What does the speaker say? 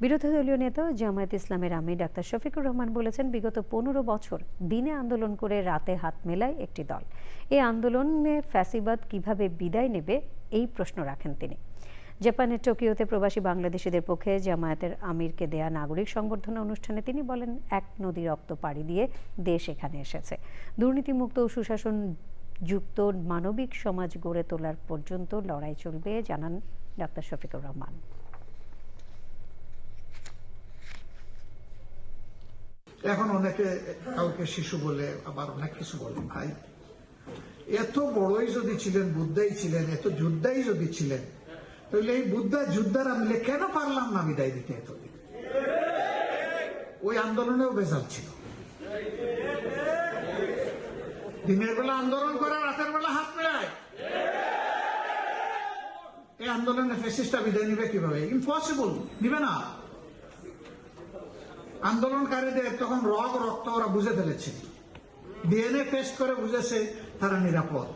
বিরোধী দলীয় নেতা জামায়াত ইসলামের আমির ডাক্তার শফিকুর রহমান বলেছেন, বিগত 15 বছর দিনে আন্দোলন করে রাতে হাত মেলায় একটি দল। এই আন্দোলনে ফ্যাসিবাদ কিভাবে বিদায় নেবে এই প্রশ্ন রাখেন তিনি। জাপানের টোকিওতে প্রবাসী বাংলাদেশিদের পক্ষে জামায়াতের আমিরকে দেয়া নাগরিক সংবর্ধনা অনুষ্ঠানে তিনি বলেন, এক নদী রক্ত পাড়ি দিয়ে দেশ এখানে এসেছে। দুর্নীতিমুক্ত ও সুশাসন যুক্ত মানবিক সমাজ গড়ে তোলার পর্যন্ত লড়াই চলবে, জানান ডাক্তার শফিকুর রহমান। এখন অনেকে কাউকে শিশু বলে, আবার অনেক কিছু বলে। ভাই, এত বড়ই যদি ছিলেন, বুদ্ধাই ছিলেন, এত যোদ্ধাই যদি ছিলেন, তাহলে এই বুদ্ধা যোদ্ধারা মিলে কেন পারলাম না বিদায় দিতে এতদিন? ওই আন্দোলনেও বেজাল ছিল। দিনের বেলা আন্দোলন করে, রাতের বেলা হাত মেলায়। এই আন্দোলনে ফ্যাসিস্টরা বিদায় নিবে কিভাবে? ইম্পসিবল, নিবে না। আন্দোলনকারীদের তখন রক্ত ওরা বুঝে ফেলেছে, ডিএনএ টেস্ট করে বুঝেছে তারা নিরাপদ।